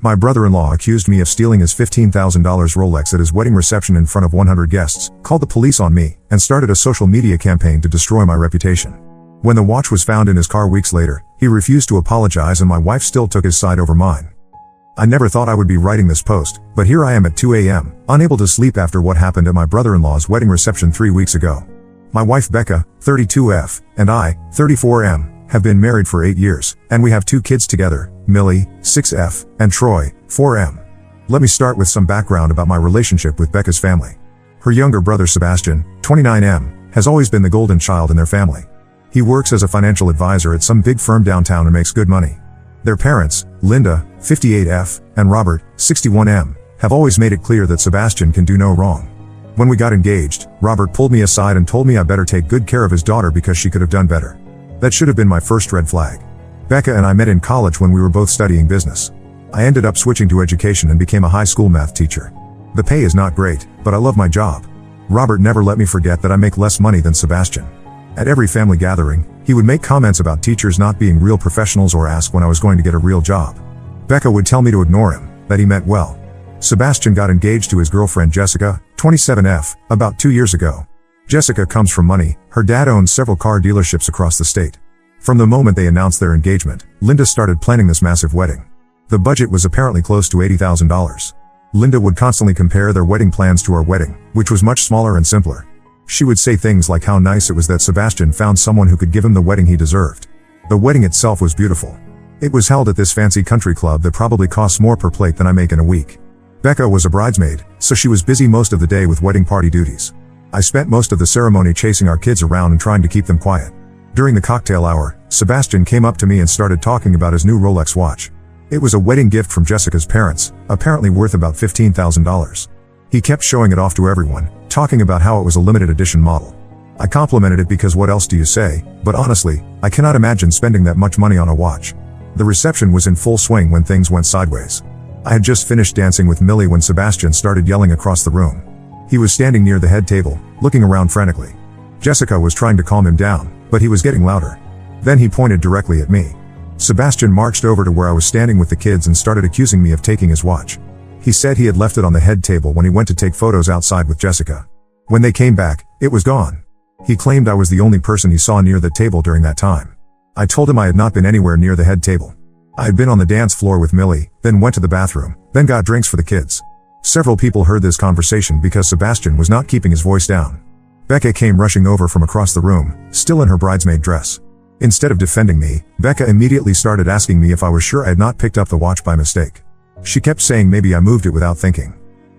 My brother-in-law accused me of stealing his $15,000 Rolex at his wedding reception in front of 100 guests, called the police on me, and started a social media campaign to destroy my reputation. When the watch was found in his car weeks later, he refused to apologize and my wife still took his side over mine. I never thought I would be writing this post, but here I am at 2 a.m., unable to sleep after what happened at my brother-in-law's wedding reception 3 weeks ago. My wife Becca, 32F, and I, 34M, have been married for 8 years, and we have 2 kids together, Millie, 6F, and Troy, 4M. Let me start with some background about my relationship with Becca's family. Her younger brother Sebastian, 29M, has always been the golden child in their family. He works as a financial advisor at some big firm downtown and makes good money. Their parents, Linda, 58F, and Robert, 61M, have always made it clear that Sebastian can do no wrong. When we got engaged, Robert pulled me aside and told me I better take good care of his daughter because she could have done better. That should have been my first red flag. Becca and I met in college when we were both studying business. I ended up switching to education and became a high school math teacher. The pay is not great, but I love my job. Robert never let me forget that I make less money than Sebastian. At every family gathering, he would make comments about teachers not being real professionals or ask when I was going to get a real job. Becca would tell me to ignore him, that he meant well. Sebastian got engaged to his girlfriend Jessica, 27F, about 2 years ago. Jessica comes from money. Her dad owns several car dealerships across the state. From the moment they announced their engagement, Linda started planning this massive wedding. The budget was apparently close to $80,000. Linda would constantly compare their wedding plans to our wedding, which was much smaller and simpler. She would say things like how nice it was that Sebastian found someone who could give him the wedding he deserved. The wedding itself was beautiful. It was held at this fancy country club that probably costs more per plate than I make in a week. Becca was a bridesmaid, so she was busy most of the day with wedding party duties. I spent most of the ceremony chasing our kids around and trying to keep them quiet. During the cocktail hour, Sebastian came up to me and started talking about his new Rolex watch. It was a wedding gift from Jessica's parents, apparently worth about $15,000. He kept showing it off to everyone, talking about how it was a limited edition model. I complimented it because what else do you say, but honestly, I cannot imagine spending that much money on a watch. The reception was in full swing when things went sideways. I had just finished dancing with Millie when Sebastian started yelling across the room. He was standing near the head table, looking around frantically. Jessica was trying to calm him down, but he was getting louder. Then he pointed directly at me. Sebastian marched over to where I was standing with the kids and started accusing me of taking his watch. He said he had left it on the head table when he went to take photos outside with Jessica. When they came back, it was gone. He claimed I was the only person he saw near the table during that time. I told him I had not been anywhere near the head table. I had been on the dance floor with Millie, then went to the bathroom, then got drinks for the kids. Several people heard this conversation because Sebastian was not keeping his voice down. Becca came rushing over from across the room, still in her bridesmaid dress. Instead of defending me, Becca immediately started asking me if I was sure I had not picked up the watch by mistake. She kept saying maybe I moved it without thinking.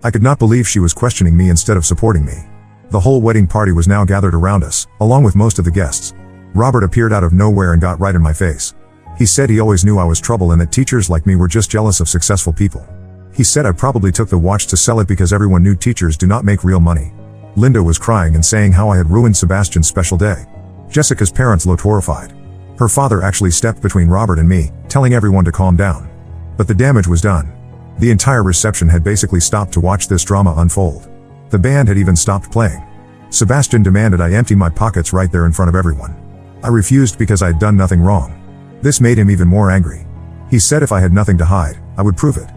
I could not believe she was questioning me instead of supporting me. The whole wedding party was now gathered around us, along with most of the guests. Robert appeared out of nowhere and got right in my face. He said he always knew I was trouble and that teachers like me were just jealous of successful people. He said I probably took the watch to sell it because everyone knew teachers do not make real money. Linda was crying and saying how I had ruined Sebastian's special day. Jessica's parents looked horrified. Her father actually stepped between Robert and me, telling everyone to calm down. But the damage was done. The entire reception had basically stopped to watch this drama unfold. The band had even stopped playing. Sebastian demanded I empty my pockets right there in front of everyone. I refused because I had done nothing wrong. This made him even more angry. He said if I had nothing to hide, I would prove it.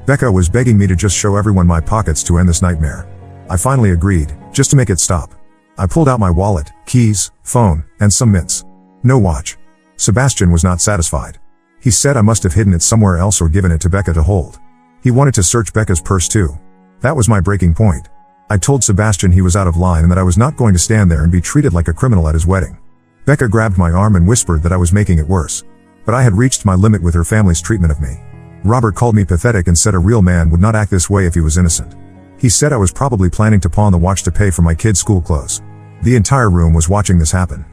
Becca was begging me to just show everyone my pockets to end this nightmare. I finally agreed, just to make it stop. I pulled out my wallet, keys, phone, and some mints. No watch. Sebastian was not satisfied. He said I must have hidden it somewhere else or given it to Becca to hold. He wanted to search Becca's purse too. That was my breaking point. I told Sebastian he was out of line and that I was not going to stand there and be treated like a criminal at his wedding. Becca grabbed my arm and whispered that I was making it worse. But I had reached my limit with her family's treatment of me. Robert called me pathetic and said a real man would not act this way if he was innocent. He said I was probably planning to pawn the watch to pay for my kids' school clothes. The entire room was watching this happen.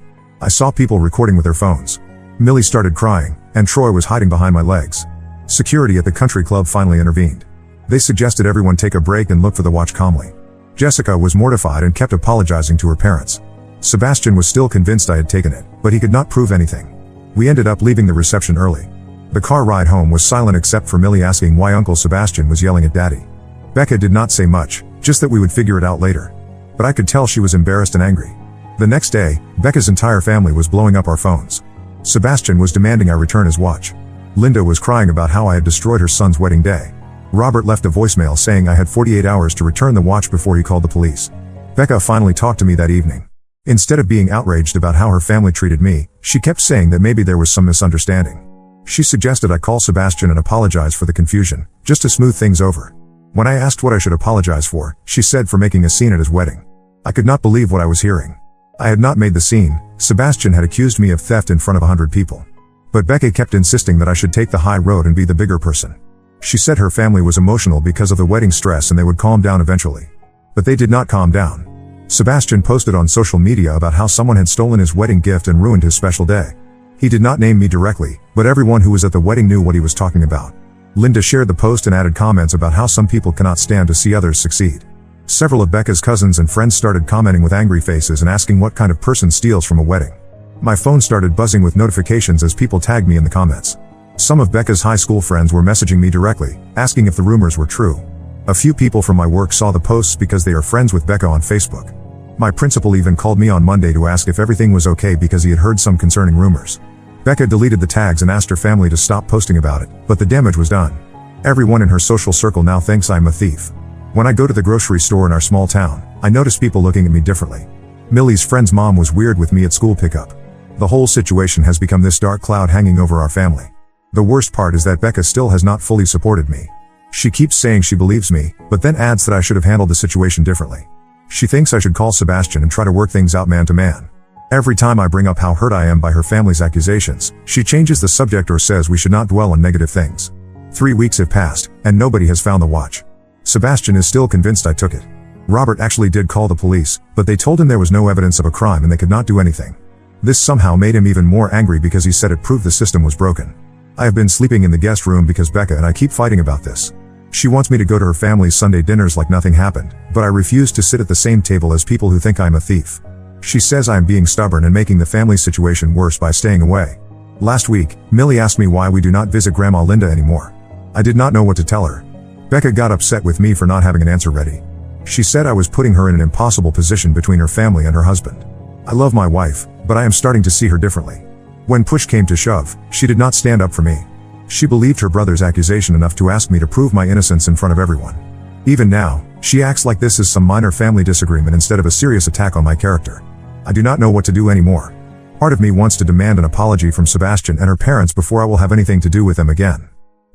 I saw people recording with their phones. Millie started crying, and Troy was hiding behind my legs. Security at the country club finally intervened. They suggested everyone take a break and look for the watch calmly. Jessica was mortified and kept apologizing to her parents. Sebastian was still convinced I had taken it, but he could not prove anything. We ended up leaving the reception early. The car ride home was silent except for Millie asking why Uncle Sebastian was yelling at Daddy. Becca did not say much, just that we would figure it out later. But I could tell she was embarrassed and angry. The next day, Becca's entire family was blowing up our phones. Sebastian was demanding I return his watch. Linda was crying about how I had destroyed her son's wedding day. Robert left a voicemail saying I had 48 hours to return the watch before he called the police. Becca finally talked to me that evening. Instead of being outraged about how her family treated me, she kept saying that maybe there was some misunderstanding. She suggested I call Sebastian and apologize for the confusion, just to smooth things over. When I asked what I should apologize for, she said for making a scene at his wedding. I could not believe what I was hearing. I had not made the scene. Sebastian had accused me of theft in front of 100 people. But Becca kept insisting that I should take the high road and be the bigger person. She said her family was emotional because of the wedding stress and they would calm down eventually. But they did not calm down. Sebastian posted on social media about how someone had stolen his wedding gift and ruined his special day. He did not name me directly, but everyone who was at the wedding knew what he was talking about. Linda shared the post and added comments about how some people cannot stand to see others succeed. Several of Becca's cousins and friends started commenting with angry faces and asking what kind of person steals from a wedding. My phone started buzzing with notifications as people tagged me in the comments. Some of Becca's high school friends were messaging me directly, asking if the rumors were true. A few people from my work saw the posts because they are friends with Becca on Facebook. My principal even called me on Monday to ask if everything was okay because he had heard some concerning rumors. Becca deleted the tags and asked her family to stop posting about it, but the damage was done. Everyone in her social circle now thinks I'm a thief. When I go to the grocery store in our small town, I notice people looking at me differently. Millie's friend's mom was weird with me at school pickup. The whole situation has become this dark cloud hanging over our family. The worst part is that Becca still has not fully supported me. She keeps saying she believes me, but then adds that I should have handled the situation differently. She thinks I should call Sebastian and try to work things out man to man. Every time I bring up how hurt I am by her family's accusations, she changes the subject or says we should not dwell on negative things. 3 weeks have passed, and nobody has found the watch. Sebastian is still convinced I took it. Robert actually did call the police, but they told him there was no evidence of a crime and they could not do anything. This somehow made him even more angry because he said it proved the system was broken. I have been sleeping in the guest room because Becca and I keep fighting about this. She wants me to go to her family's Sunday dinners like nothing happened, but I refuse to sit at the same table as people who think I'm a thief. She says I am being stubborn and making the family situation worse by staying away. Last week, Millie asked me why we do not visit Grandma Linda anymore. I did not know what to tell her. Becca got upset with me for not having an answer ready. She said I was putting her in an impossible position between her family and her husband. I love my wife, but I am starting to see her differently. When push came to shove, she did not stand up for me. She believed her brother's accusation enough to ask me to prove my innocence in front of everyone. Even now, she acts like this is some minor family disagreement instead of a serious attack on my character. I do not know what to do anymore. Part of me wants to demand an apology from Sebastian and her parents before I will have anything to do with them again.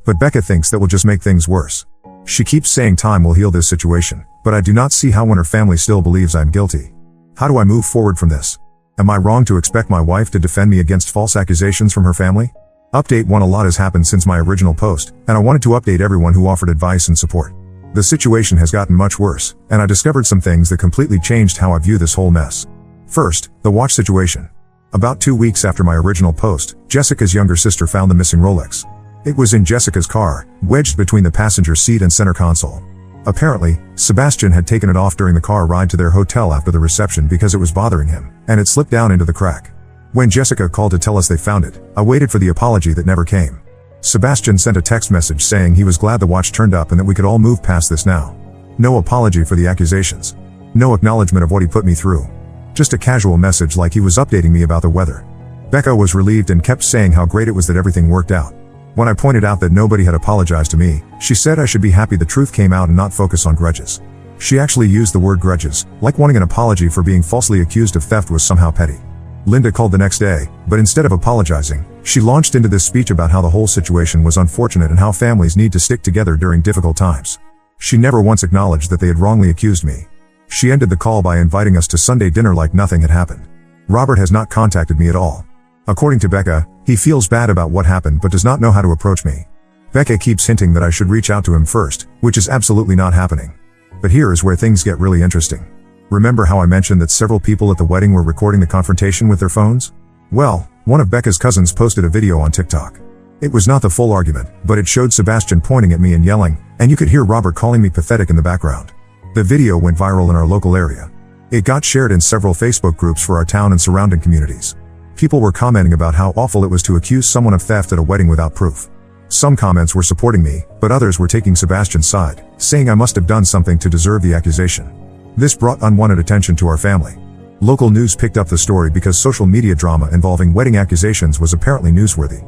But Becca thinks that will just make things worse. She keeps saying time will heal this situation, but I do not see how when her family still believes I'm guilty. How do I move forward from this? Am I wrong to expect my wife to defend me against false accusations from her family? Update 1: A lot has happened since my original post, and I wanted to update everyone who offered advice and support. The situation has gotten much worse, and I discovered some things that completely changed how I view this whole mess. First, the watch situation. About 2 weeks after my original post, Jessica's younger sister found the missing Rolex. It was in Jessica's car, wedged between the passenger seat and center console. Apparently, Sebastian had taken it off during the car ride to their hotel after the reception because it was bothering him, and it slipped down into the crack. When Jessica called to tell us they found it, I waited for the apology that never came. Sebastian sent a text message saying he was glad the watch turned up and that we could all move past this now. No apology for the accusations. No acknowledgement of what he put me through. Just a casual message like he was updating me about the weather. Becca was relieved and kept saying how great it was that everything worked out. When I pointed out that nobody had apologized to me, she said I should be happy the truth came out and not focus on grudges. She actually used the word grudges, like wanting an apology for being falsely accused of theft was somehow petty. Linda called the next day, but instead of apologizing, she launched into this speech about how the whole situation was unfortunate and how families need to stick together during difficult times. She never once acknowledged that they had wrongly accused me. She ended the call by inviting us to Sunday dinner like nothing had happened. Robert has not contacted me at all. According to Becca, he feels bad about what happened but does not know how to approach me. Becca keeps hinting that I should reach out to him first, which is absolutely not happening. But here is where things get really interesting. Remember how I mentioned that several people at the wedding were recording the confrontation with their phones? Well, one of Becca's cousins posted a video on TikTok. It was not the full argument, but it showed Sebastian pointing at me and yelling, and you could hear Robert calling me pathetic in the background. The video went viral in our local area. It got shared in several Facebook groups for our town and surrounding communities. People were commenting about how awful it was to accuse someone of theft at a wedding without proof. Some comments were supporting me, but others were taking Sebastian's side, saying I must have done something to deserve the accusation. This brought unwanted attention to our family. Local news picked up the story because social media drama involving wedding accusations was apparently newsworthy.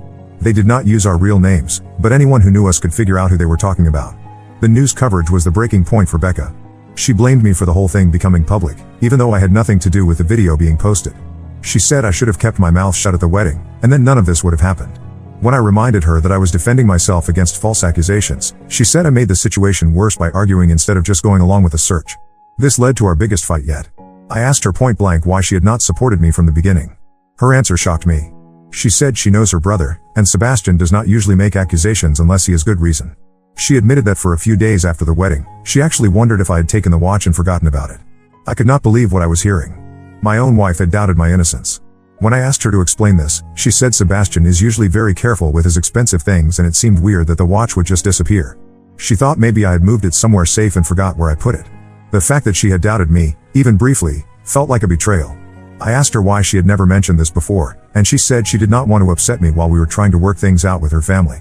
They did not use our real names, but anyone who knew us could figure out who they were talking about. The news coverage was the breaking point for Becca. She blamed me for the whole thing becoming public, even though I had nothing to do with the video being posted. She said I should have kept my mouth shut at the wedding, and then none of this would have happened. When I reminded her that I was defending myself against false accusations, she said I made the situation worse by arguing instead of just going along with the search. This led to our biggest fight yet. I asked her point blank why she had not supported me from the beginning. Her answer shocked me. She said she knows her brother, and Sebastian does not usually make accusations unless he has good reason. She admitted that for a few days after the wedding, she actually wondered if I had taken the watch and forgotten about it. I could not believe what I was hearing. My own wife had doubted my innocence. When I asked her to explain this, she said Sebastian is usually very careful with his expensive things and it seemed weird that the watch would just disappear. She thought maybe I had moved it somewhere safe and forgot where I put it. The fact that she had doubted me, even briefly, felt like a betrayal. I asked her why she had never mentioned this before, and she said she did not want to upset me while we were trying to work things out with her family.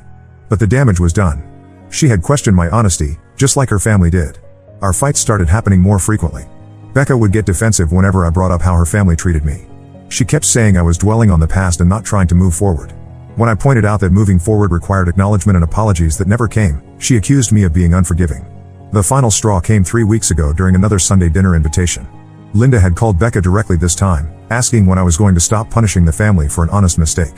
But the damage was done. She had questioned my honesty, just like her family did. Our fights started happening more frequently. Becca would get defensive whenever I brought up how her family treated me. She kept saying I was dwelling on the past and not trying to move forward. When I pointed out that moving forward required acknowledgement and apologies that never came, she accused me of being unforgiving. The final straw came 3 weeks ago during another Sunday dinner invitation. Linda had called Becca directly this time, asking when I was going to stop punishing the family for an honest mistake.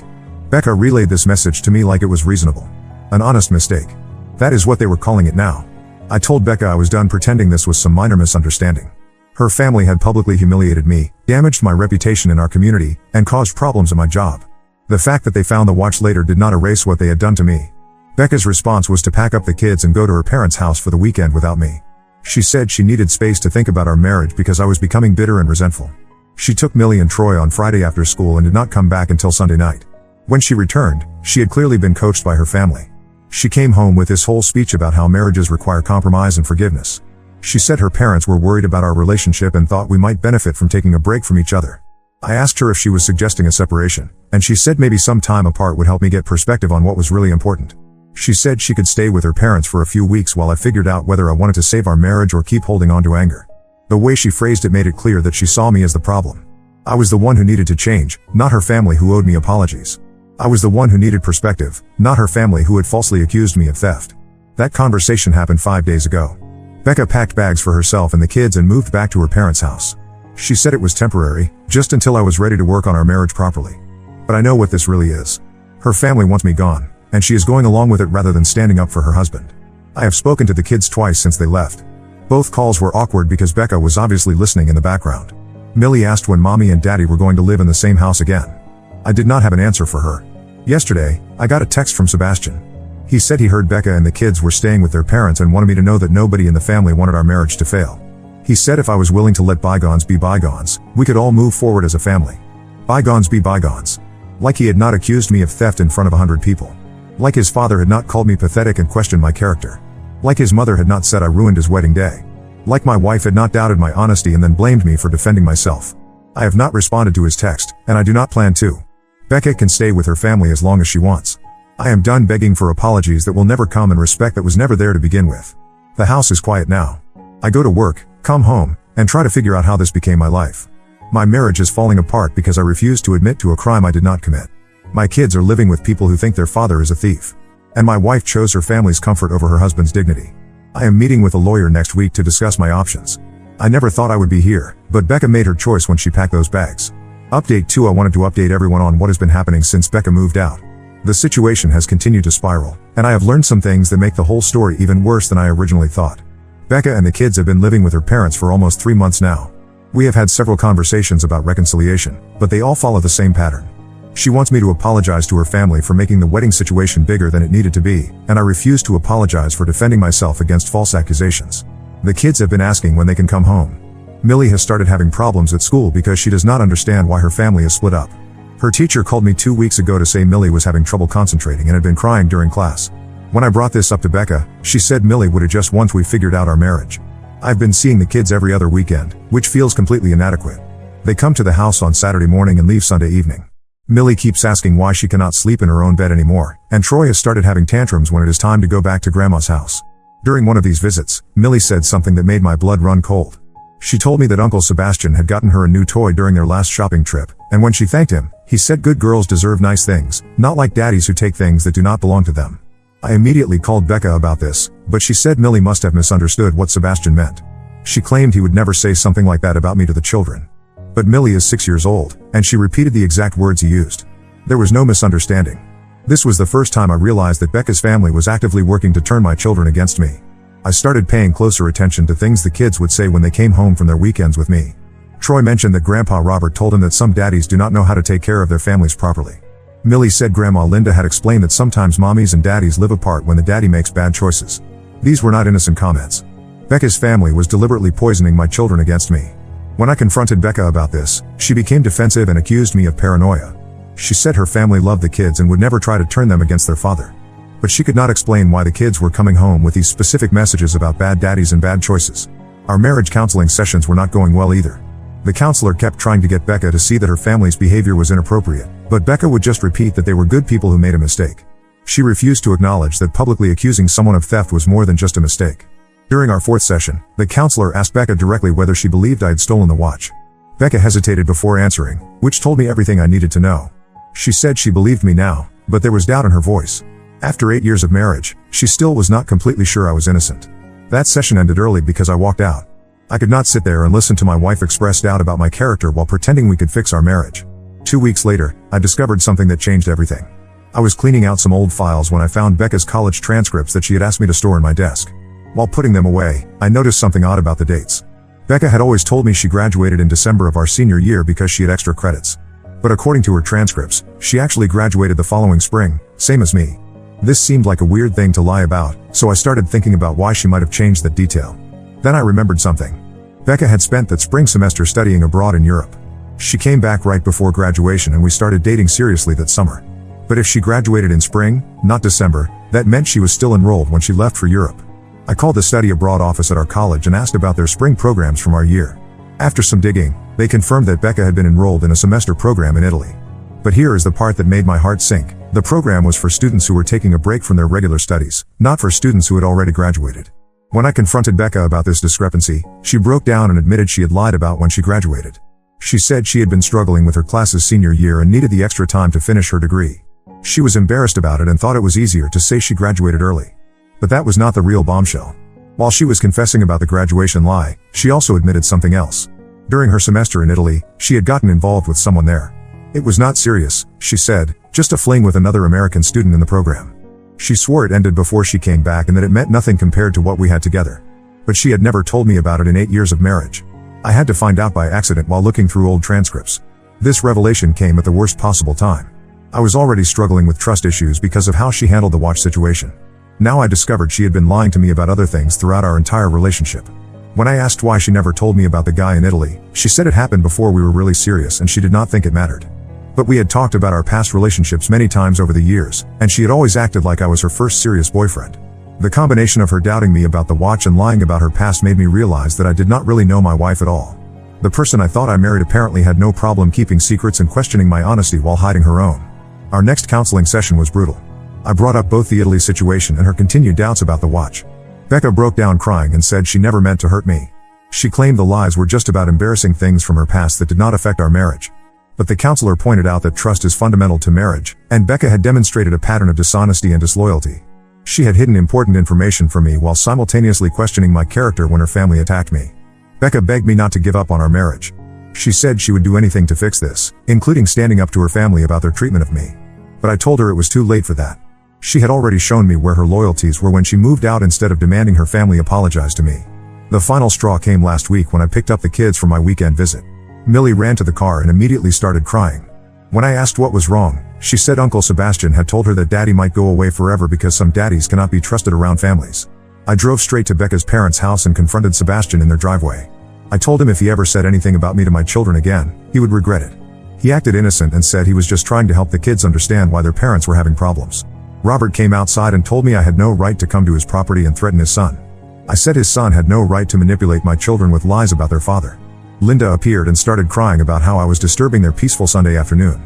Becca relayed this message to me like it was reasonable. An honest mistake. That is what they were calling it now. I told Becca I was done pretending this was some minor misunderstanding. Her family had publicly humiliated me, damaged my reputation in our community, and caused problems at my job. The fact that they found the watch later did not erase what they had done to me. Becca's response was to pack up the kids and go to her parents' house for the weekend without me. She said she needed space to think about our marriage because I was becoming bitter and resentful. She took Millie and Troy on Friday after school and did not come back until Sunday night. When she returned, she had clearly been coached by her family. She came home with this whole speech about how marriages require compromise and forgiveness. She said her parents were worried about our relationship and thought we might benefit from taking a break from each other. I asked her if she was suggesting a separation, and she said maybe some time apart would help me get perspective on what was really important. She said she could stay with her parents for a few weeks while I figured out whether I wanted to save our marriage or keep holding on to anger. The way she phrased it made it clear that she saw me as the problem. I was the one who needed to change, not her family who owed me apologies. I was the one who needed perspective, not her family who had falsely accused me of theft. That conversation happened 5 days ago. Becca packed bags for herself and the kids and moved back to her parents' house. She said it was temporary, just until I was ready to work on our marriage properly. But I know what this really is. Her family wants me gone, and she is going along with it rather than standing up for her husband. I have spoken to the kids twice since they left. Both calls were awkward because Becca was obviously listening in the background. Millie asked when Mommy and Daddy were going to live in the same house again. I did not have an answer for her. Yesterday, I got a text from Sebastian. He said he heard Becca and the kids were staying with their parents and wanted me to know that nobody in the family wanted our marriage to fail. He said if I was willing to let bygones be bygones, we could all move forward as a family. Bygones be bygones. Like he had not accused me of theft in front of 100 people. Like his father had not called me pathetic and questioned my character. Like his mother had not said I ruined his wedding day. Like my wife had not doubted my honesty and then blamed me for defending myself. I have not responded to his text, and I do not plan to. Becca can stay with her family as long as she wants. I am done begging for apologies that will never come and respect that was never there to begin with. The house is quiet now. I go to work, come home, and try to figure out how this became my life. My marriage is falling apart because I refuse to admit to a crime I did not commit. My kids are living with people who think their father is a thief. And my wife chose her family's comfort over her husband's dignity. I am meeting with a lawyer next week to discuss my options. I never thought I would be here, but Becca made her choice when she packed those bags. Update 2: I wanted to update everyone on what has been happening since Becca moved out. The situation has continued to spiral, and I have learned some things that make the whole story even worse than I originally thought. Becca and the kids have been living with her parents for almost 3 months now. We have had several conversations about reconciliation, but they all follow the same pattern. She wants me to apologize to her family for making the wedding situation bigger than it needed to be, and I refuse to apologize for defending myself against false accusations. The kids have been asking when they can come home. Millie has started having problems at school because she does not understand why her family is split up. Her teacher called me 2 weeks ago to say Millie was having trouble concentrating and had been crying during class. When I brought this up to Becca, she said Millie would adjust once we figured out our marriage. I've been seeing the kids every other weekend, which feels completely inadequate. They come to the house on Saturday morning and leave Sunday evening. Millie keeps asking why she cannot sleep in her own bed anymore, and Troy has started having tantrums when it is time to go back to Grandma's house. During one of these visits, Millie said something that made my blood run cold. She told me that Uncle Sebastian had gotten her a new toy during their last shopping trip, and when she thanked him, He said good girls deserve nice things, not like daddies who take things that do not belong to them. I immediately called Becca about this, but she said Millie must have misunderstood what Sebastian meant. She claimed he would never say something like that about me to the children. But Millie is 6 years old, and she repeated the exact words he used. There was no misunderstanding. This was the first time I realized that Becca's family was actively working to turn my children against me. I started paying closer attention to things the kids would say when they came home from their weekends with me. Troy mentioned that Grandpa Robert told him that some daddies do not know how to take care of their families properly. Millie said Grandma Linda had explained that sometimes mommies and daddies live apart when the daddy makes bad choices. These were not innocent comments. Becca's family was deliberately poisoning my children against me. When I confronted Becca about this, she became defensive and accused me of paranoia. She said her family loved the kids and would never try to turn them against their father. But she could not explain why the kids were coming home with these specific messages about bad daddies and bad choices. Our marriage counseling sessions were not going well either. The counselor kept trying to get Becca to see that her family's behavior was inappropriate, but Becca would just repeat that they were good people who made a mistake. She refused to acknowledge that publicly accusing someone of theft was more than just a mistake. During our fourth session, the counselor asked Becca directly whether she believed I had stolen the watch. Becca hesitated before answering, which told me everything I needed to know. She said she believed me now, but there was doubt in her voice. After 8 years of marriage, she still was not completely sure I was innocent. That session ended early because I walked out. I could not sit there and listen to my wife express doubt about my character while pretending we could fix our marriage. 2 weeks later, I discovered something that changed everything. I was cleaning out some old files when I found Becca's college transcripts that she had asked me to store in my desk. While putting them away, I noticed something odd about the dates. Becca had always told me she graduated in December of our senior year because she had extra credits. But according to her transcripts, she actually graduated the following spring, same as me. This seemed like a weird thing to lie about, so I started thinking about why she might have changed that detail. Then I remembered something. Becca had spent that spring semester studying abroad in Europe. She came back right before graduation and we started dating seriously that summer. But if she graduated in spring, not December, that meant she was still enrolled when she left for Europe. I called the study abroad office at our college and asked about their spring programs from our year. After some digging, they confirmed that Becca had been enrolled in a semester program in Italy. But here is the part that made my heart sink. The program was for students who were taking a break from their regular studies, not for students who had already graduated. When I confronted Becca about this discrepancy, she broke down and admitted she had lied about when she graduated. She said she had been struggling with her class's senior year and needed the extra time to finish her degree. She was embarrassed about it and thought it was easier to say she graduated early. But that was not the real bombshell. While she was confessing about the graduation lie, she also admitted something else. During her semester in Italy, she had gotten involved with someone there. It was not serious, she said, just a fling with another American student in the program. She swore it ended before she came back and that it meant nothing compared to what we had together. But she had never told me about it in 8 years of marriage. I had to find out by accident while looking through old transcripts. This revelation came at the worst possible time. I was already struggling with trust issues because of how she handled the watch situation. Now I discovered she had been lying to me about other things throughout our entire relationship. When I asked why she never told me about the guy in Italy, she said it happened before we were really serious and she did not think it mattered. But we had talked about our past relationships many times over the years, and she had always acted like I was her first serious boyfriend. The combination of her doubting me about the watch and lying about her past made me realize that I did not really know my wife at all. The person I thought I married apparently had no problem keeping secrets and questioning my honesty while hiding her own. Our next counseling session was brutal. I brought up both the Italy situation and her continued doubts about the watch. Becca broke down crying and said she never meant to hurt me. She claimed the lies were just about embarrassing things from her past that did not affect our marriage. But the counselor pointed out that trust is fundamental to marriage, and Becca had demonstrated a pattern of dishonesty and disloyalty. She had hidden important information from me while simultaneously questioning my character when her family attacked me. Becca begged me not to give up on our marriage. She said she would do anything to fix this, including standing up to her family about their treatment of me. But I told her it was too late for that. She had already shown me where her loyalties were when she moved out instead of demanding her family apologize to me. The final straw came last week when I picked up the kids from my weekend visit. Millie ran to the car and immediately started crying. When I asked what was wrong, she said Uncle Sebastian had told her that Daddy might go away forever because some daddies cannot be trusted around families. I drove straight to Becca's parents' house and confronted Sebastian in their driveway. I told him if he ever said anything about me to my children again, he would regret it. He acted innocent and said he was just trying to help the kids understand why their parents were having problems. Robert came outside and told me I had no right to come to his property and threaten his son. I said his son had no right to manipulate my children with lies about their father. Linda appeared and started crying about how I was disturbing their peaceful Sunday afternoon.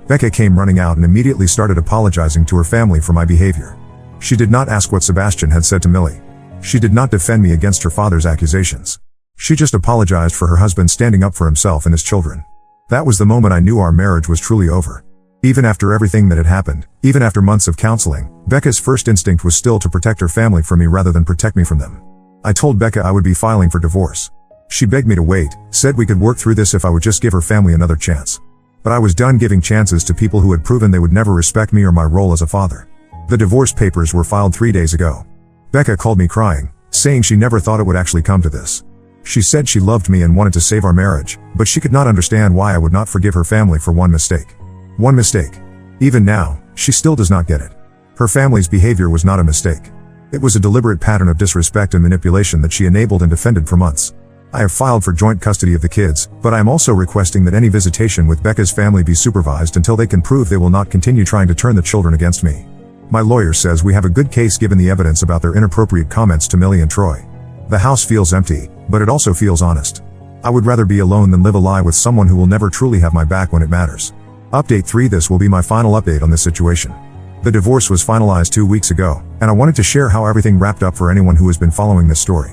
Becca came running out and immediately started apologizing to her family for my behavior. She did not ask what Sebastian had said to Millie. She did not defend me against her father's accusations. She just apologized for her husband standing up for himself and his children. That was the moment I knew our marriage was truly over. Even after everything that had happened, even after months of counseling, Becca's first instinct was still to protect her family from me rather than protect me from them. I told Becca I would be filing for divorce. She begged me to wait, said we could work through this if I would just give her family another chance. But I was done giving chances to people who had proven they would never respect me or my role as a father. The divorce papers were filed 3 days ago. Becca called me crying, saying she never thought it would actually come to this. She said she loved me and wanted to save our marriage, but she could not understand why I would not forgive her family for one mistake. One mistake. Even now, she still does not get it. Her family's behavior was not a mistake. It was a deliberate pattern of disrespect and manipulation that she enabled and defended for months. I have filed for joint custody of the kids, but I am also requesting that any visitation with Becca's family be supervised until they can prove they will not continue trying to turn the children against me. My lawyer says we have a good case given the evidence about their inappropriate comments to Millie and Troy. The house feels empty, but it also feels honest. I would rather be alone than live a lie with someone who will never truly have my back when it matters. Update 3. This will be my final update on this situation. The divorce was finalized 2 weeks ago, and I wanted to share how everything wrapped up for anyone who has been following this story.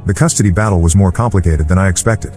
The custody battle was more complicated than I expected.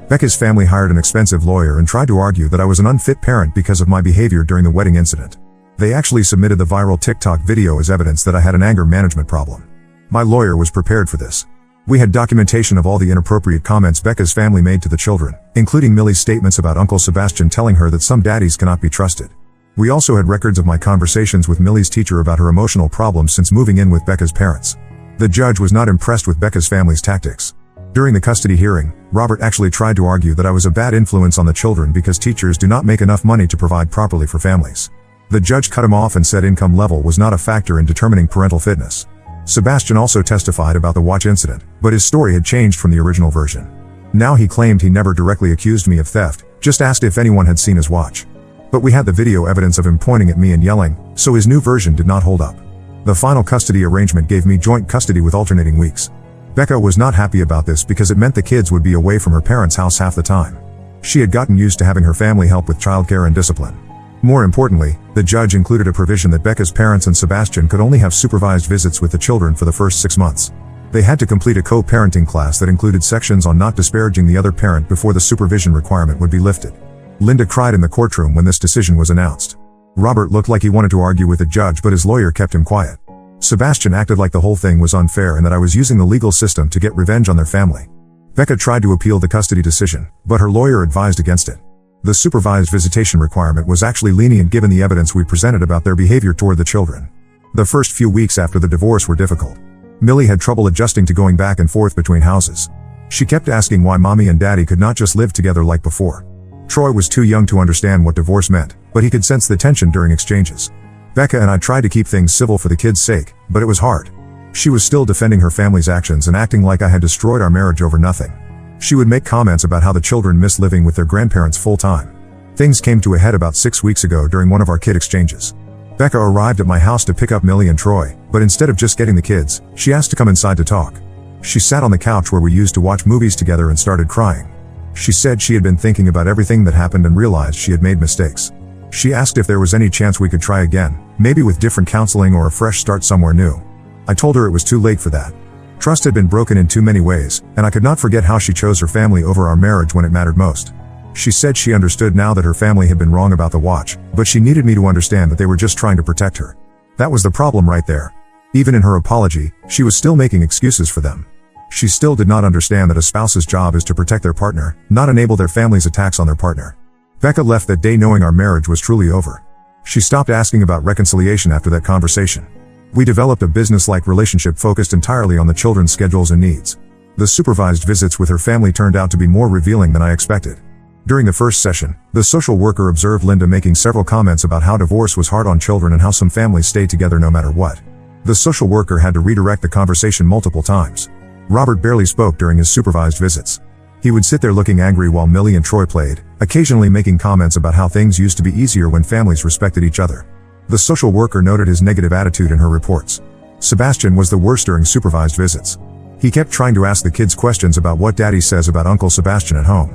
Becca's family hired an expensive lawyer and tried to argue that I was an unfit parent because of my behavior during the wedding incident. They actually submitted the viral TikTok video as evidence that I had an anger management problem. My lawyer was prepared for this. We had documentation of all the inappropriate comments Becca's family made to the children, including Millie's statements about Uncle Sebastian telling her that some daddies cannot be trusted. We also had records of my conversations with Millie's teacher about her emotional problems since moving in with Becca's parents. The judge was not impressed with Becca's family's tactics. During the custody hearing, Robert actually tried to argue that I was a bad influence on the children because teachers do not make enough money to provide properly for families. The judge cut him off and said income level was not a factor in determining parental fitness. Sebastian also testified about the watch incident, but his story had changed from the original version. Now he claimed he never directly accused me of theft, just asked if anyone had seen his watch. But we had the video evidence of him pointing at me and yelling, so his new version did not hold up. The final custody arrangement gave me joint custody with alternating weeks. Becca was not happy about this because it meant the kids would be away from her parents' house half the time. She had gotten used to having her family help with childcare and discipline. More importantly, the judge included a provision that Becca's parents and Sebastian could only have supervised visits with the children for the first 6 months. They had to complete a co-parenting class that included sections on not disparaging the other parent before the supervision requirement would be lifted. Linda cried in the courtroom when this decision was announced. Robert looked like he wanted to argue with the judge, but his lawyer kept him quiet. Sebastian acted like the whole thing was unfair and that I was using the legal system to get revenge on their family. Becca tried to appeal the custody decision, but her lawyer advised against it. The supervised visitation requirement was actually lenient given the evidence we presented about their behavior toward the children. The first few weeks after the divorce were difficult. Millie had trouble adjusting to going back and forth between houses. She kept asking why mommy and daddy could not just live together like before. Troy was too young to understand what divorce meant, but he could sense the tension during exchanges. Becca and I tried to keep things civil for the kids' sake, but it was hard. She was still defending her family's actions and acting like I had destroyed our marriage over nothing. She would make comments about how the children miss living with their grandparents full time. Things came to a head about 6 weeks ago during one of our kid exchanges. Becca arrived at my house to pick up Millie and Troy, but instead of just getting the kids, she asked to come inside to talk. She sat on the couch where we used to watch movies together and started crying. She said she had been thinking about everything that happened and realized she had made mistakes. She asked if there was any chance we could try again, maybe with different counseling or a fresh start somewhere new. I told her it was too late for that. Trust had been broken in too many ways, and I could not forget how she chose her family over our marriage when it mattered most. She said she understood now that her family had been wrong about the watch, but she needed me to understand that they were just trying to protect her. That was the problem right there. Even in her apology, she was still making excuses for them. She still did not understand that a spouse's job is to protect their partner, not enable their family's attacks on their partner. Becca left that day knowing our marriage was truly over. She stopped asking about reconciliation after that conversation. We developed a business-like relationship focused entirely on the children's schedules and needs. The supervised visits with her family turned out to be more revealing than I expected. During the first session, the social worker observed Linda making several comments about how divorce was hard on children and how some families stay together no matter what. The social worker had to redirect the conversation multiple times. Robert barely spoke during his supervised visits. He would sit there looking angry while Millie and Troy played, occasionally making comments about how things used to be easier when families respected each other. The social worker noted his negative attitude in her reports. Sebastian was the worst during supervised visits. He kept trying to ask the kids questions about what Daddy says about Uncle Sebastian at home.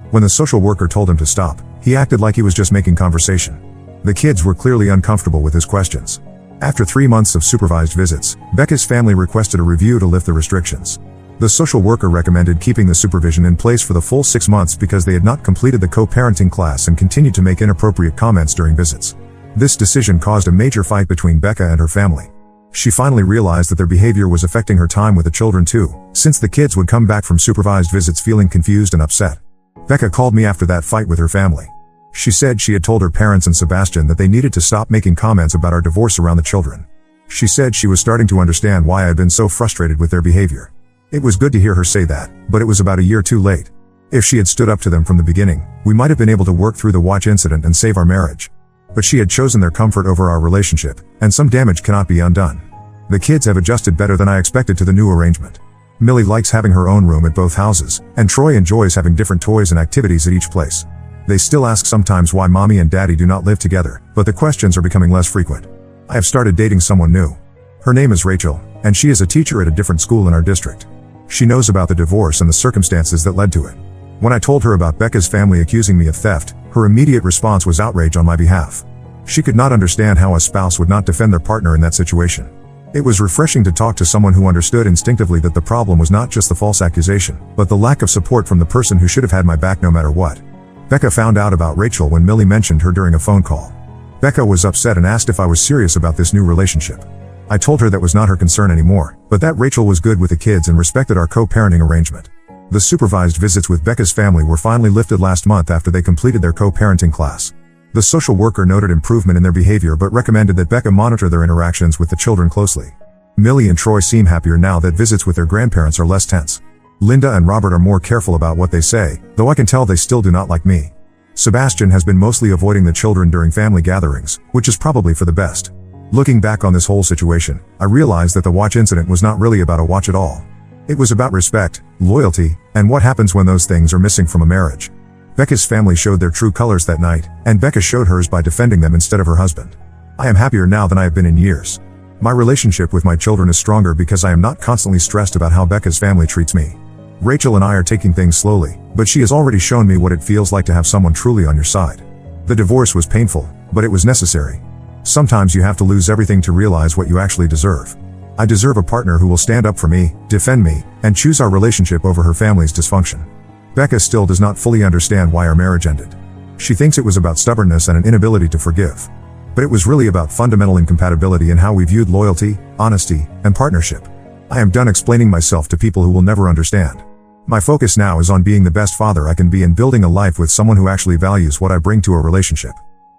When the social worker told him to stop, he acted like he was just making conversation. The kids were clearly uncomfortable with his questions. After 3 months of supervised visits, Becca's family requested a review to lift the restrictions. The social worker recommended keeping the supervision in place for the full 6 months because they had not completed the co-parenting class and continued to make inappropriate comments during visits. This decision caused a major fight between Becca and her family. She finally realized that their behavior was affecting her time with the children too, since the kids would come back from supervised visits feeling confused and upset. Becca called me after that fight with her family. She said she had told her parents and Sebastian that they needed to stop making comments about our divorce around the children. She said she was starting to understand why I had been so frustrated with their behavior. It was good to hear her say that, but it was about a year too late. If she had stood up to them from the beginning, we might have been able to work through the watch incident and save our marriage. But she had chosen their comfort over our relationship, and some damage cannot be undone. The kids have adjusted better than I expected to the new arrangement. Millie likes having her own room at both houses, and Troy enjoys having different toys and activities at each place. They still ask sometimes why mommy and daddy do not live together, but the questions are becoming less frequent. I have started dating someone new. Her name is Rachel, and she is a teacher at a different school in our district. She knows about the divorce and the circumstances that led to it. When I told her about Becca's family accusing me of theft, her immediate response was outrage on my behalf. She could not understand how a spouse would not defend their partner in that situation. It was refreshing to talk to someone who understood instinctively that the problem was not just the false accusation, but the lack of support from the person who should have had my back no matter what. Becca found out about Rachel when Millie mentioned her during a phone call. Becca was upset and asked if I was serious about this new relationship. I told her that was not her concern anymore, but that Rachel was good with the kids and respected our co-parenting arrangement. The supervised visits with Becca's family were finally lifted last month after they completed their co-parenting class. The social worker noted improvement in their behavior but recommended that Becca monitor their interactions with the children closely. Millie and Troy seem happier now that visits with their grandparents are less tense. Linda and Robert are more careful about what they say, though I can tell they still do not like me. Sebastian has been mostly avoiding the children during family gatherings, which is probably for the best. Looking back on this whole situation, I realized that the watch incident was not really about a watch at all. It was about respect, loyalty, and what happens when those things are missing from a marriage. Becca's family showed their true colors that night, and Becca showed hers by defending them instead of her husband. I am happier now than I have been in years. My relationship with my children is stronger because I am not constantly stressed about how Becca's family treats me. Rachel and I are taking things slowly, but she has already shown me what it feels like to have someone truly on your side. The divorce was painful, but it was necessary. Sometimes you have to lose everything to realize what you actually deserve. I deserve a partner who will stand up for me, defend me, and choose our relationship over her family's dysfunction. Becca still does not fully understand why our marriage ended. She thinks it was about stubbornness and an inability to forgive. But it was really about fundamental incompatibility in how we viewed loyalty, honesty, and partnership. I am done explaining myself to people who will never understand. My focus now is on being the best father I can be and building a life with someone who actually values what I bring to a relationship.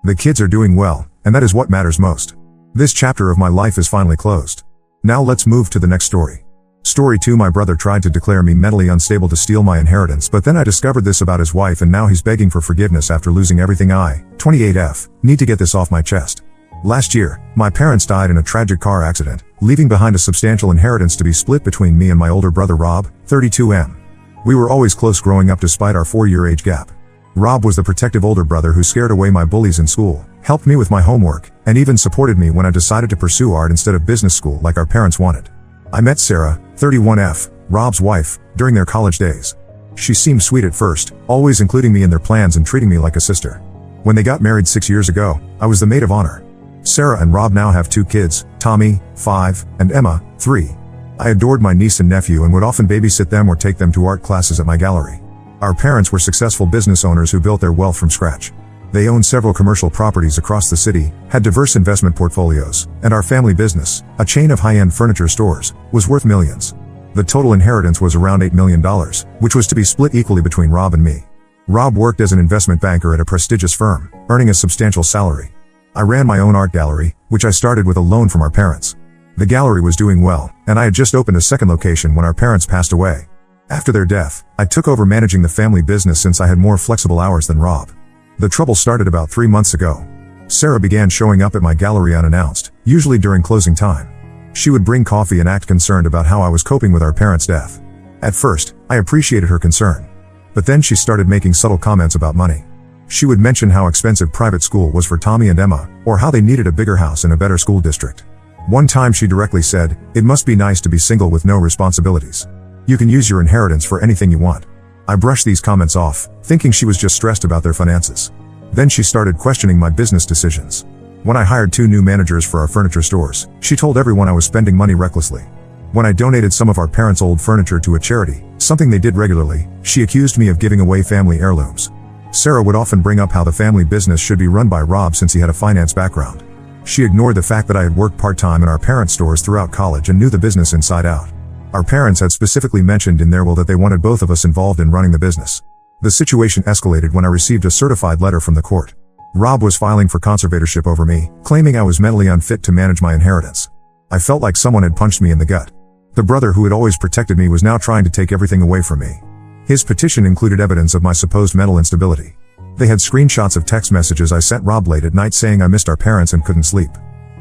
The kids are doing well, and that is what matters most. This chapter of my life is finally closed. Now let's move to the next story. Story 2. My brother tried to declare me mentally unstable to steal my inheritance, but then I discovered this about his wife and now he's begging for forgiveness after losing everything. 28F, need to get this off my chest. Last year, my parents died in a tragic car accident, leaving behind a substantial inheritance to be split between me and my older brother Rob, 32M. We were always close growing up despite our 4-year age gap. Rob was the protective older brother who scared away my bullies in school, helped me with my homework, and even supported me when I decided to pursue art instead of business school like our parents wanted. I met Sarah, 31F, Rob's wife, during their college days. She seemed sweet at first, always including me in their plans and treating me like a sister. When they got married 6 years ago, I was the maid of honor. Sarah and Rob now have 2 kids, Tommy, 5, and Emma, 3. I adored my niece and nephew and would often babysit them or take them to art classes at my gallery. Our parents were successful business owners who built their wealth from scratch. They owned several commercial properties across the city, had diverse investment portfolios, and our family business, a chain of high-end furniture stores, was worth millions. The total inheritance was around $8 million, which was to be split equally between Rob and me. Rob worked as an investment banker at a prestigious firm, earning a substantial salary. I ran my own art gallery, which I started with a loan from our parents. The gallery was doing well, and I had just opened a second location when our parents passed away. After their death, I took over managing the family business since I had more flexible hours than Rob. The trouble started about 3 months ago. Sarah began showing up at my gallery unannounced, usually during closing time. She would bring coffee and act concerned about how I was coping with our parents' death. At first, I appreciated her concern. But then she started making subtle comments about money. She would mention how expensive private school was for Tommy and Emma, or how they needed a bigger house in a better school district. One time she directly said, "It must be nice to be single with no responsibilities. You can use your inheritance for anything you want." I brushed these comments off, thinking she was just stressed about their finances. Then she started questioning my business decisions. When I hired 2 new managers for our furniture stores, she told everyone I was spending money recklessly. When I donated some of our parents' old furniture to a charity, something they did regularly, she accused me of giving away family heirlooms. Sarah would often bring up how the family business should be run by Rob since he had a finance background. She ignored the fact that I had worked part-time in our parents' stores throughout college and knew the business inside out. Our parents had specifically mentioned in their will that they wanted both of us involved in running the business. The situation escalated when I received a certified letter from the court. Rob was filing for conservatorship over me, claiming I was mentally unfit to manage my inheritance. I felt like someone had punched me in the gut. The brother who had always protected me was now trying to take everything away from me. His petition included evidence of my supposed mental instability. They had screenshots of text messages I sent Rob late at night saying I missed our parents and couldn't sleep.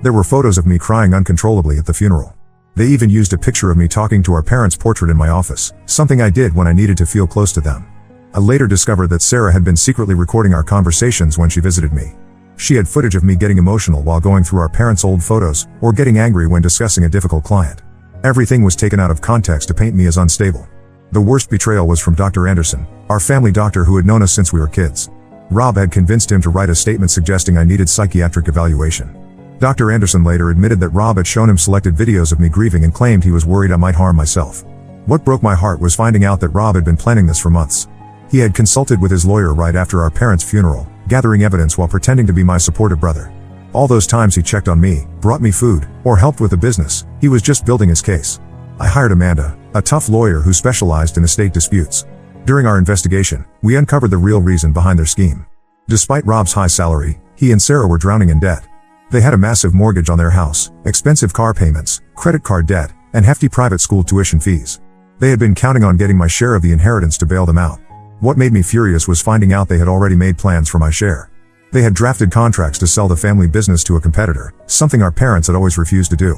There were photos of me crying uncontrollably at the funeral. They even used a picture of me talking to our parents' portrait in my office, something I did when I needed to feel close to them. I later discovered that Sarah had been secretly recording our conversations when she visited me. She had footage of me getting emotional while going through our parents' old photos, or getting angry when discussing a difficult client. Everything was taken out of context to paint me as unstable. The worst betrayal was from Dr. Anderson, our family doctor who had known us since we were kids. Rob had convinced him to write a statement suggesting I needed psychiatric evaluation. Dr. Anderson later admitted that Rob had shown him selected videos of me grieving and claimed he was worried I might harm myself. What broke my heart was finding out that Rob had been planning this for months. He had consulted with his lawyer right after our parents' funeral, gathering evidence while pretending to be my supportive brother. All those times he checked on me, brought me food, or helped with the business, he was just building his case. I hired Amanda, a tough lawyer who specialized in estate disputes. During our investigation, we uncovered the real reason behind their scheme. Despite Rob's high salary, he and Sarah were drowning in debt. They had a massive mortgage on their house, expensive car payments, credit card debt, and hefty private school tuition fees. They had been counting on getting my share of the inheritance to bail them out. What made me furious was finding out they had already made plans for my share. They had drafted contracts to sell the family business to a competitor, something our parents had always refused to do.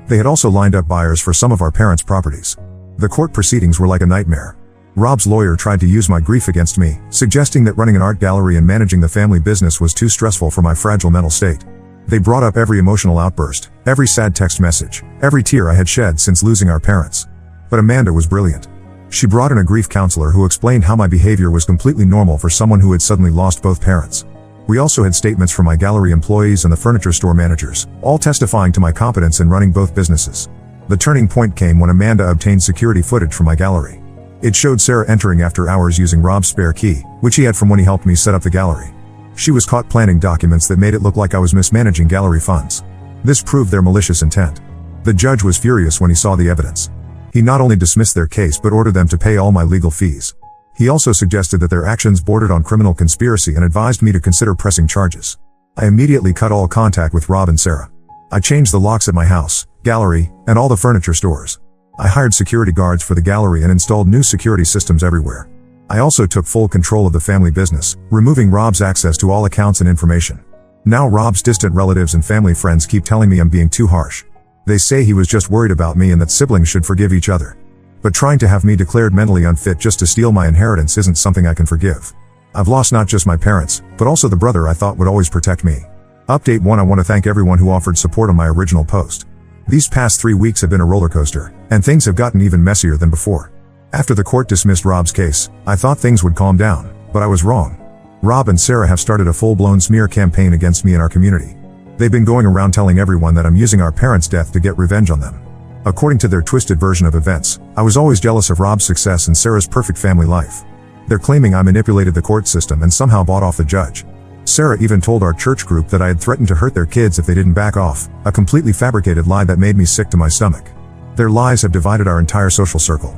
They had also lined up buyers for some of our parents' properties. The court proceedings were like a nightmare. Rob's lawyer tried to use my grief against me, suggesting that running an art gallery and managing the family business was too stressful for my fragile mental state. They brought up every emotional outburst, every sad text message, every tear I had shed since losing our parents. But Amanda was brilliant. She brought in a grief counselor who explained how my behavior was completely normal for someone who had suddenly lost both parents. We also had statements from my gallery employees and the furniture store managers, all testifying to my competence in running both businesses. The turning point came when Amanda obtained security footage from my gallery. It showed Sarah entering after hours using Rob's spare key, which he had from when he helped me set up the gallery. She was caught planting documents that made it look like I was mismanaging gallery funds. This proved their malicious intent. The judge was furious when he saw the evidence. He not only dismissed their case but ordered them to pay all my legal fees. He also suggested that their actions bordered on criminal conspiracy and advised me to consider pressing charges. I immediately cut all contact with Rob and Sarah. I changed the locks at my house, gallery, and all the furniture stores. I hired security guards for the gallery and installed new security systems everywhere. I also took full control of the family business, removing Rob's access to all accounts and information. Now Rob's distant relatives and family friends keep telling me I'm being too harsh. They say he was just worried about me and that siblings should forgive each other. But trying to have me declared mentally unfit just to steal my inheritance isn't something I can forgive. I've lost not just my parents, but also the brother I thought would always protect me. Update 1: I want to thank everyone who offered support on my original post. These past 3 weeks have been a roller coaster, and things have gotten even messier than before. After the court dismissed Rob's case, I thought things would calm down, but I was wrong. Rob and Sarah have started a full-blown smear campaign against me and our community. They've been going around telling everyone that I'm using our parents' death to get revenge on them. According to their twisted version of events, I was always jealous of Rob's success and Sarah's perfect family life. They're claiming I manipulated the court system and somehow bought off the judge. Sarah even told our church group that I had threatened to hurt their kids if they didn't back off, a completely fabricated lie that made me sick to my stomach. Their lies have divided our entire social circle.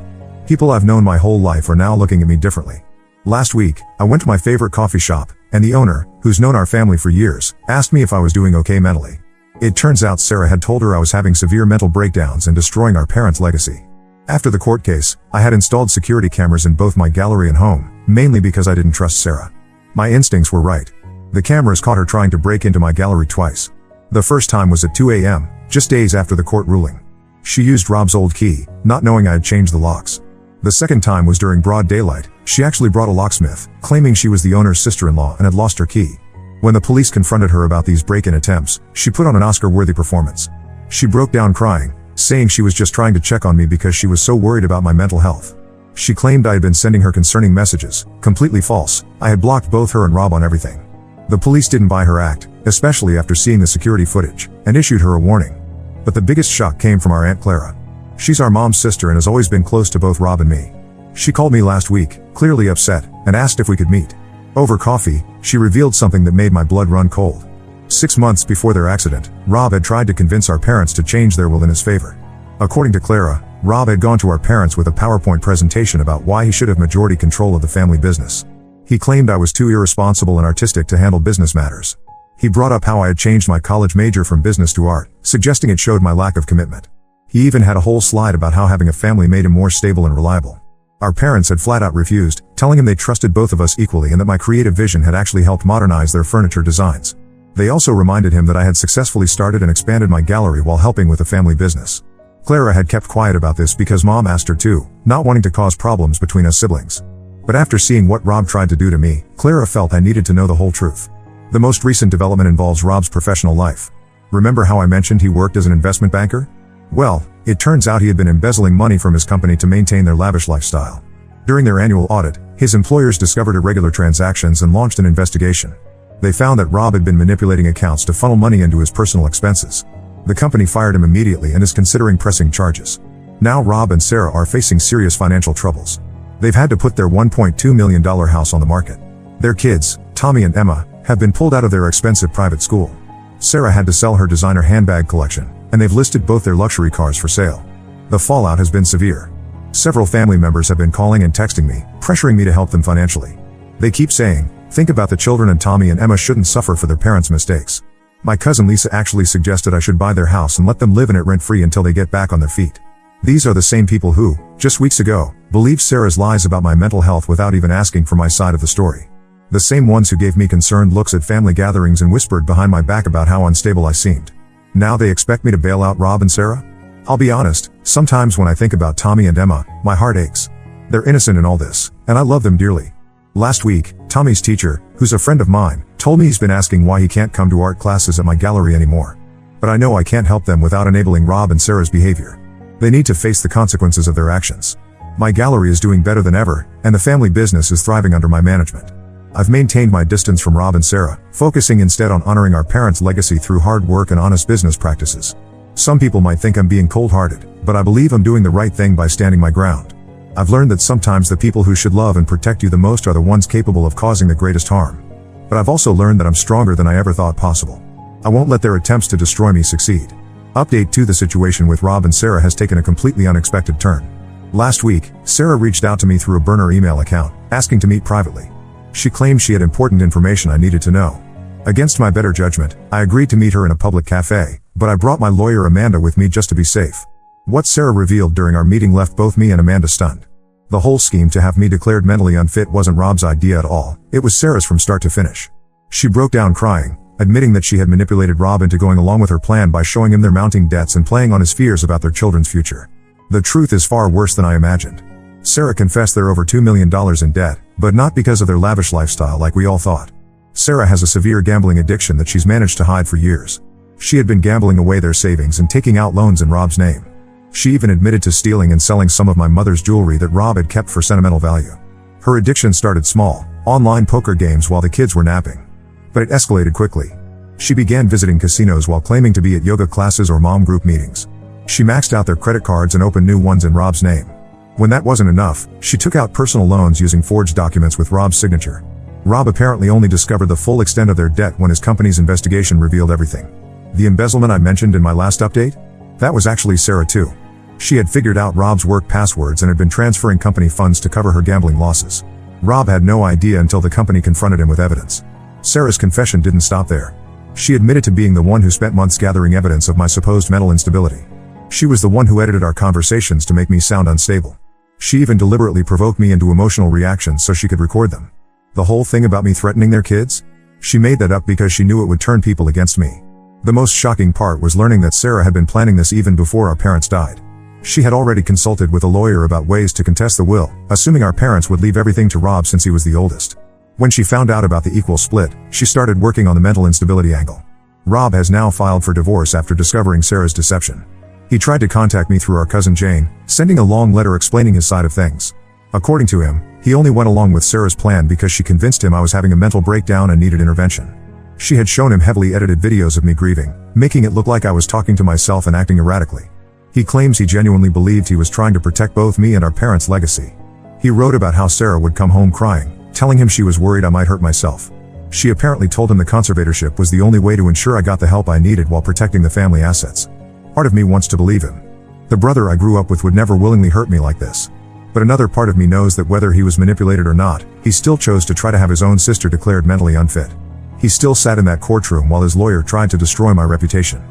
People I've known my whole life are now looking at me differently. Last week, I went to my favorite coffee shop, and the owner, who's known our family for years, asked me if I was doing okay mentally. It turns out Sarah had told her I was having severe mental breakdowns and destroying our parents' legacy. After the court case, I had installed security cameras in both my gallery and home, mainly because I didn't trust Sarah. My instincts were right. The cameras caught her trying to break into my gallery twice. The first time was at 2 a.m., just days after the court ruling. She used Rob's old key, not knowing I had changed the locks. The second time was during broad daylight. She actually brought a locksmith, claiming she was the owner's sister-in-law and had lost her key. When the police confronted her about these break-in attempts, she put on an Oscar-worthy performance. She broke down crying, saying she was just trying to check on me because she was so worried about my mental health. She claimed I had been sending her concerning messages, completely false. I had blocked both her and Rob on everything. The police didn't buy her act, especially after seeing the security footage, and issued her a warning. But the biggest shock came from our Aunt Clara. She's our mom's sister and has always been close to both Rob and me. She called me last week, clearly upset, and asked if we could meet. Over coffee, she revealed something that made my blood run cold. 6 months before their accident, Rob had tried to convince our parents to change their will in his favor. According to Clara, Rob had gone to our parents with a PowerPoint presentation about why he should have majority control of the family business. He claimed I was too irresponsible and artistic to handle business matters. He brought up how I had changed my college major from business to art, suggesting it showed my lack of commitment. He even had a whole slide about how having a family made him more stable and reliable. Our parents had flat out refused, telling him they trusted both of us equally and that my creative vision had actually helped modernize their furniture designs. They also reminded him that I had successfully started and expanded my gallery while helping with the family business. Clara had kept quiet about this because Mom asked her to, not wanting to cause problems between us siblings. But after seeing what Rob tried to do to me, Clara felt I needed to know the whole truth. The most recent development involves Rob's professional life. Remember how I mentioned he worked as an investment banker? Well, it turns out he had been embezzling money from his company to maintain their lavish lifestyle. During their annual audit, his employers discovered irregular transactions and launched an investigation. They found that Rob had been manipulating accounts to funnel money into his personal expenses. The company fired him immediately and is considering pressing charges. Now Rob and Sarah are facing serious financial troubles. They've had to put their $1.2 million house on the market. Their kids, Tommy and Emma, have been pulled out of their expensive private school. Sarah had to sell her designer handbag collection, and they've listed both their luxury cars for sale. The fallout has been severe. Several family members have been calling and texting me, pressuring me to help them financially. They keep saying, think about the children and Tommy and Emma shouldn't suffer for their parents' mistakes. My cousin Lisa actually suggested I should buy their house and let them live in it rent-free until they get back on their feet. These are the same people who, just weeks ago, believed Sarah's lies about my mental health without even asking for my side of the story. The same ones who gave me concerned looks at family gatherings and whispered behind my back about how unstable I seemed. Now they expect me to bail out Rob and Sarah? I'll be honest, sometimes when I think about Tommy and Emma, my heart aches. They're innocent in all this, and I love them dearly. Last week, Tommy's teacher, who's a friend of mine, told me he's been asking why he can't come to art classes at my gallery anymore. But I know I can't help them without enabling Rob and Sarah's behavior. They need to face the consequences of their actions. My gallery is doing better than ever, and the family business is thriving under my management. I've maintained my distance from Rob and Sarah, focusing instead on honoring our parents' legacy through hard work and honest business practices. Some people might think I'm being cold-hearted, but I believe I'm doing the right thing by standing my ground. I've learned that sometimes the people who should love and protect you the most are the ones capable of causing the greatest harm. But I've also learned that I'm stronger than I ever thought possible. I won't let their attempts to destroy me succeed. Update 2: the situation with Rob and Sarah has taken a completely unexpected turn. Last week, Sarah reached out to me through a burner email account, asking to meet privately. She claimed she had important information I needed to know. Against my better judgment, I agreed to meet her in a public cafe, but I brought my lawyer Amanda with me just to be safe. What Sarah revealed during our meeting left both me and Amanda stunned. The whole scheme to have me declared mentally unfit wasn't Rob's idea at all, it was Sarah's from start to finish. She broke down crying, admitting that she had manipulated Rob into going along with her plan by showing him their mounting debts and playing on his fears about their children's future. The truth is far worse than I imagined. Sarah confessed they're over $2 million in debt, but not because of their lavish lifestyle like we all thought. Sarah has a severe gambling addiction that she's managed to hide for years. She had been gambling away their savings and taking out loans in Rob's name. She even admitted to stealing and selling some of my mother's jewelry that Rob had kept for sentimental value. Her addiction started small, online poker games while the kids were napping. But it escalated quickly. She began visiting casinos while claiming to be at yoga classes or mom group meetings. She maxed out their credit cards and opened new ones in Rob's name. When that wasn't enough, she took out personal loans using forged documents with Rob's signature. Rob apparently only discovered the full extent of their debt when his company's investigation revealed everything. The embezzlement I mentioned in my last update? That was actually Sarah too. She had figured out Rob's work passwords and had been transferring company funds to cover her gambling losses. Rob had no idea until the company confronted him with evidence. Sarah's confession didn't stop there. She admitted to being the one who spent months gathering evidence of my supposed mental instability. She was the one who edited our conversations to make me sound unstable. She even deliberately provoked me into emotional reactions so she could record them. The whole thing about me threatening their kids? She made that up because she knew it would turn people against me. The most shocking part was learning that Sarah had been planning this even before our parents died. She had already consulted with a lawyer about ways to contest the will, assuming our parents would leave everything to Rob since he was the oldest. When she found out about the equal split, she started working on the mental instability angle. Rob has now filed for divorce after discovering Sarah's deception. He tried to contact me through our cousin Jane, sending a long letter explaining his side of things. According to him, he only went along with Sarah's plan because she convinced him I was having a mental breakdown and needed intervention. She had shown him heavily edited videos of me grieving, making it look like I was talking to myself and acting erratically. He claims he genuinely believed he was trying to protect both me and our parents' legacy. He wrote about how Sarah would come home crying, telling him she was worried I might hurt myself. She apparently told him the conservatorship was the only way to ensure I got the help I needed while protecting the family assets. Part of me wants to believe him. The brother I grew up with would never willingly hurt me like this. But another part of me knows that whether he was manipulated or not, he still chose to try to have his own sister declared mentally unfit. He still sat in that courtroom while his lawyer tried to destroy my reputation.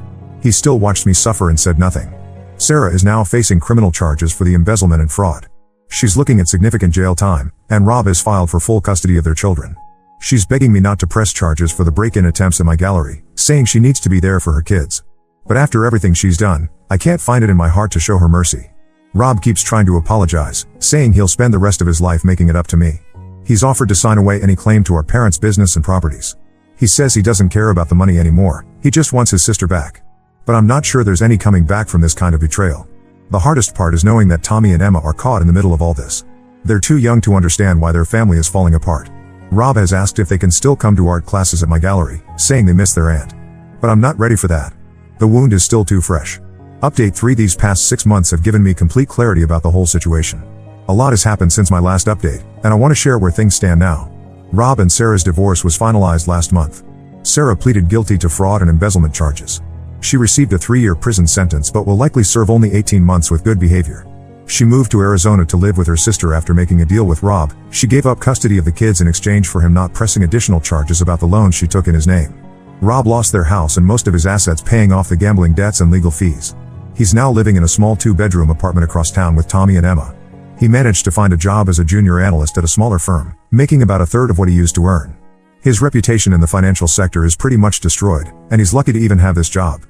He still watched me suffer and said nothing. Sarah is now facing criminal charges for the embezzlement and fraud. She's looking at significant jail time, and Rob has filed for full custody of their children. She's begging me not to press charges for the break-in attempts at my gallery, saying she needs to be there for her kids. But after everything she's done, I can't find it in my heart to show her mercy. Rob keeps trying to apologize, saying he'll spend the rest of his life making it up to me. He's offered to sign away any claim to our parents' business and properties. He says he doesn't care about the money anymore, he just wants his sister back. But I'm not sure there's any coming back from this kind of betrayal. The hardest part is knowing that Tommy and Emma are caught in the middle of all this. They're too young to understand why their family is falling apart. Rob has asked if they can still come to art classes at my gallery, saying they miss their aunt. But I'm not ready for that. The wound is still too fresh. Update 3: These past 6 months have given me complete clarity about the whole situation. A lot has happened since my last update, and I want to share where things stand now. Rob and Sarah's divorce was finalized last month. Sarah pleaded guilty to fraud and embezzlement charges. She received a 3-year prison sentence but will likely serve only 18 months with good behavior. She moved to Arizona to live with her sister after making a deal with Rob. She gave up custody of the kids in exchange for him not pressing additional charges about the loans she took in his name. Rob lost their house and most of his assets paying off the gambling debts and legal fees. He's now living in a small 2-bedroom apartment across town with Tommy and Emma. He managed to find a job as a junior analyst at a smaller firm, making about a third of what he used to earn. His reputation in the financial sector is pretty much destroyed, and he's lucky to even have this job.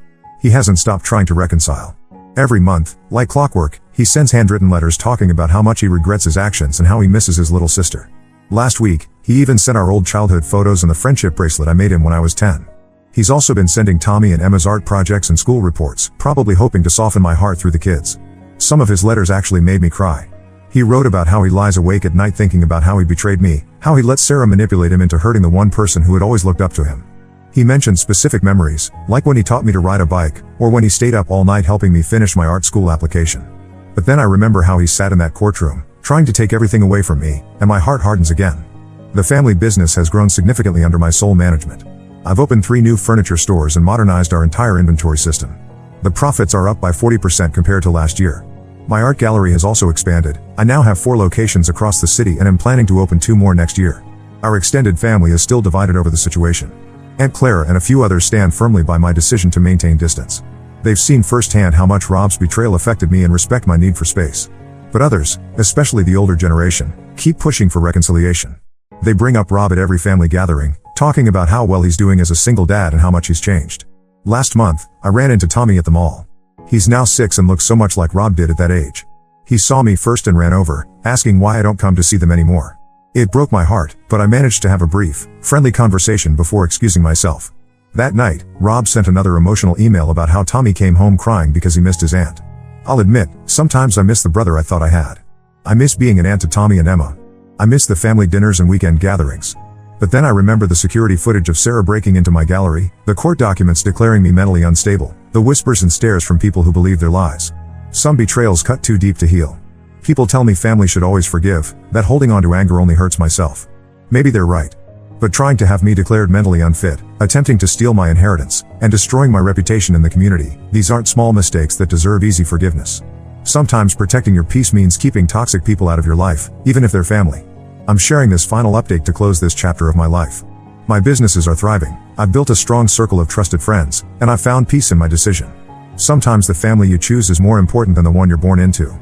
He hasn't stopped trying to reconcile. Every month, like clockwork, he sends handwritten letters talking about how much he regrets his actions and how he misses his little sister. Last week, he even sent our old childhood photos and the friendship bracelet I made him when I was 10. He's also been sending Tommy and Emma's art projects and school reports, probably hoping to soften my heart through the kids. Some of his letters actually made me cry. He wrote about how he lies awake at night thinking about how he betrayed me, how he let Sarah manipulate him into hurting the one person who had always looked up to him. He mentioned specific memories, like when he taught me to ride a bike, or when he stayed up all night helping me finish my art school application. But then I remember how he sat in that courtroom, trying to take everything away from me, and my heart hardens again. The family business has grown significantly under my sole management. I've opened 3 new furniture stores and modernized our entire inventory system. The profits are up by 40% compared to last year. My art gallery has also expanded. I now have 4 locations across the city and am planning to open 2 more next year. Our extended family is still divided over the situation. Aunt Clara and a few others stand firmly by my decision to maintain distance. They've seen firsthand how much Rob's betrayal affected me and respect my need for space. But others, especially the older generation, keep pushing for reconciliation. They bring up Rob at every family gathering, talking about how well he's doing as a single dad and how much he's changed. Last month, I ran into Tommy at the mall. He's now 6 and looks so much like Rob did at that age. He saw me first and ran over, asking why I don't come to see them anymore. It broke my heart, but I managed to have a brief, friendly conversation before excusing myself. That night, Rob sent another emotional email about how Tommy came home crying because he missed his aunt. I'll admit, sometimes I miss the brother I thought I had. I miss being an aunt to Tommy and Emma. I miss the family dinners and weekend gatherings. But then I remember the security footage of Sarah breaking into my gallery, the court documents declaring me mentally unstable, the whispers and stares from people who believe their lies. Some betrayals cut too deep to heal. People tell me family should always forgive, that holding on to anger only hurts myself. Maybe they're right. But trying to have me declared mentally unfit, attempting to steal my inheritance, and destroying my reputation in the community, these aren't small mistakes that deserve easy forgiveness. Sometimes protecting your peace means keeping toxic people out of your life, even if they're family. I'm sharing this final update to close this chapter of my life. My businesses are thriving, I've built a strong circle of trusted friends, and I've found peace in my decision. Sometimes the family you choose is more important than the one you're born into.